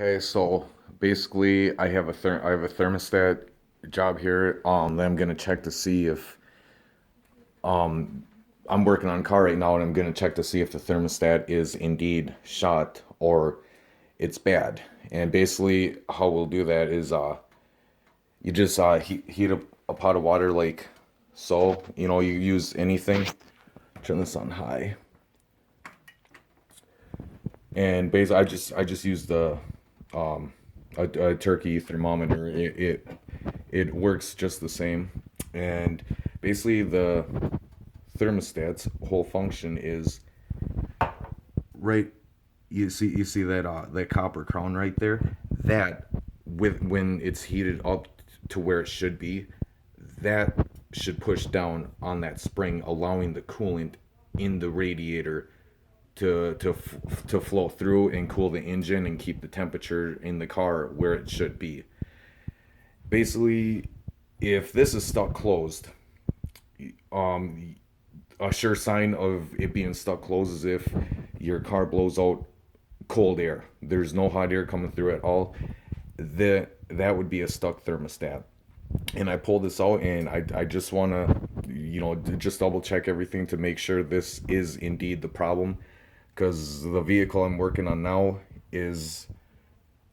Okay, so basically, I have a thermostat job here. That I'm gonna check to see if I'm working on a car right now, and I'm gonna check to see if the thermostat is indeed shot or it's bad. And basically, how we'll do that is you just heat up a pot of water like so. You use anything. Turn this on high, and basically, I just use the a turkey thermometer. It works just the same, and basically the thermostat's whole function is right. You see that that copper crown right there. That with when it's heated up to where it should be, that should push down on that spring, allowing the coolant in the radiator to flow through and cool the engine and keep the temperature in the car where it should be. Basically, if this is stuck closed, um, a sure sign of it being stuck closed is if your car blows out cold air. There's no hot air coming through at all. That would be a stuck thermostat. And I pulled this out, and I just want to, just double check everything to make sure this is indeed the problem, because the vehicle I'm working on now is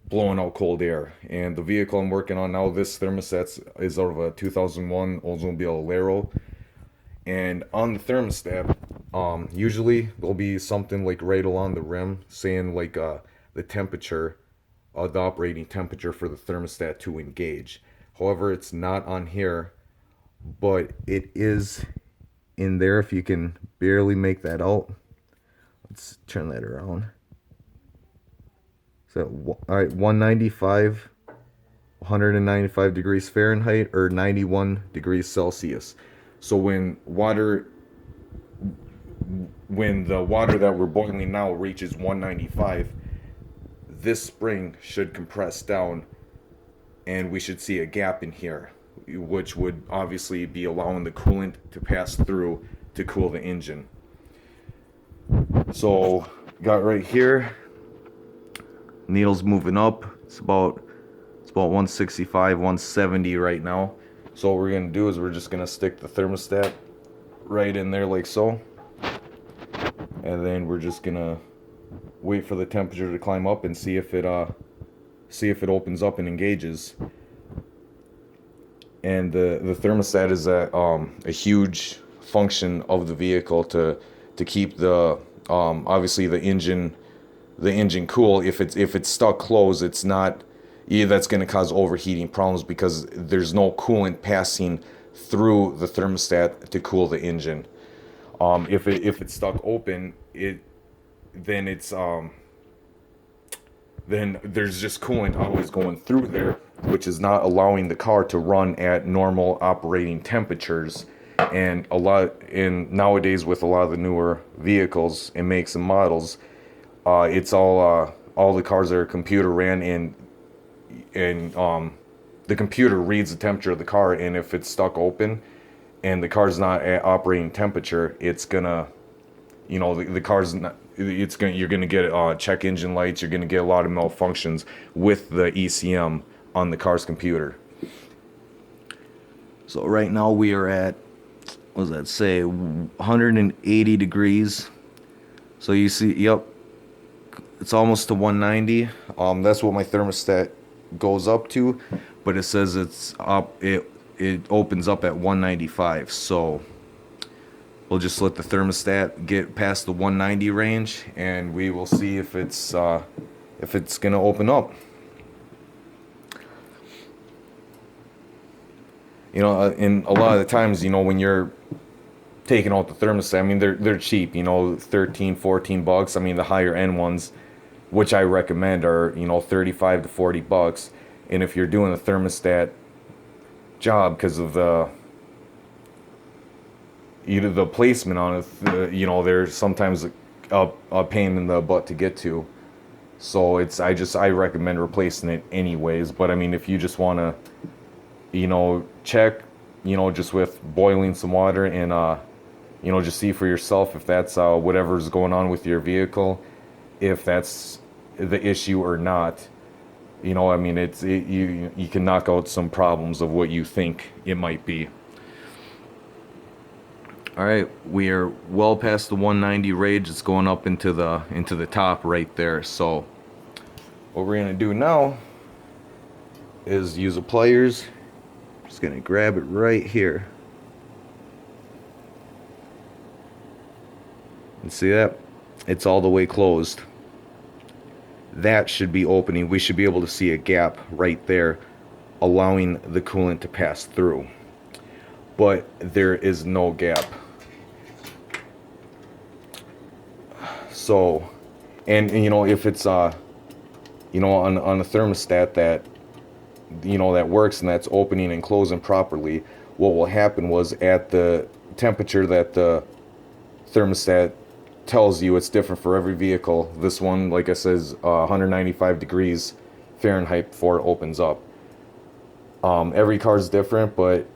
blowing out cold air. And the vehicle I'm working on now, this thermostat is out of a 2001 Oldsmobile Alero. And on the thermostat, usually there'll be something like right along the rim saying like the temperature, the operating temperature for the thermostat to engage. However, it's not on here, but it is in there if you can barely make that out. Let's turn that around. So, all right, 195, 195 degrees Fahrenheit or 91 degrees Celsius. So when the water that we're boiling now reaches 195, this spring should compress down, and we should see a gap in here, which would obviously be allowing the coolant to pass through to cool the engine. So, got right here, needle's moving up. It's about 165, 170 right now. So what we're gonna do is we're just gonna stick the thermostat right in there like so, and then we're just gonna wait for the temperature to climb up and see if it opens up and engages. And the thermostat is a huge function of the vehicle to keep the obviously the engine cool. If it's stuck closed, it's not. Yeah, that's going to cause overheating problems because there's no coolant passing through the thermostat to cool the engine. If it's stuck open, then it's then there's just coolant always going through there, which is not allowing the car to run at normal operating temperatures. And nowadays with a lot of the newer vehicles and makes and models, it's all the cars are computer ran, and the computer reads the temperature of the car, and if it's stuck open and the car's not at operating temperature, it's gonna, the car's not. You're gonna get check engine lights. You're gonna get a lot of malfunctions with the ECM on the car's computer. So right now we are at, what does that say, 180 degrees. So you see, yep, it's almost to 190. That's what my thermostat goes up to, but it says it's up. It opens up at 195. So we'll just let the thermostat get past the 190 range, and we will see if it's gonna open up. And a lot of the times, when you're taking out the thermostat, I mean, they're cheap, 13, 14 bucks. I mean, the higher end ones, which I recommend, are 35 to 40 bucks. And if you're doing a thermostat job, because of either the placement on it, there's sometimes a pain in the butt to get to. So I recommend replacing it anyways. But I mean, if you just want to check, just with boiling some water and just see for yourself if that's whatever's going on with your vehicle, if that's the issue or not. You know, I mean, you can knock out some problems of what you think it might be. All right, we are well past the 190 range. It's going up into the top right there. So what we're gonna do now is use a pliers. Just gonna grab it right here. And see that? It's all the way closed. That should be opening. We should be able to see a gap right there, allowing the coolant to pass through. But there is no gap. So, and you know, if it's you know, on a thermostat that, you know, that works and that's opening and closing properly, what will happen was at the temperature that the thermostat tells you, it's different for every vehicle. This one, like I says, 195 degrees Fahrenheit before it opens up. Every car's different, but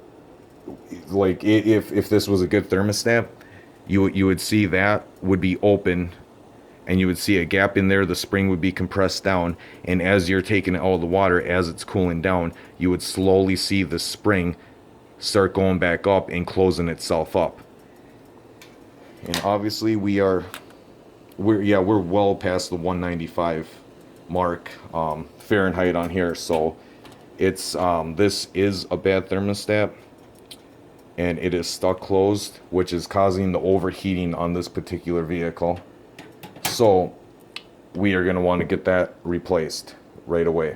like if this was a good thermostat, you would see that would be open, and you would see a gap in there. The spring would be compressed down, and as you're taking it out of the water, as it's cooling down, you would slowly see the spring start going back up and closing itself up. And obviously we're well past the 195 mark Fahrenheit on here, so it's this is a bad thermostat, and it is stuck closed, which is causing the overheating on this particular vehicle. So we are going to want to get that replaced right away.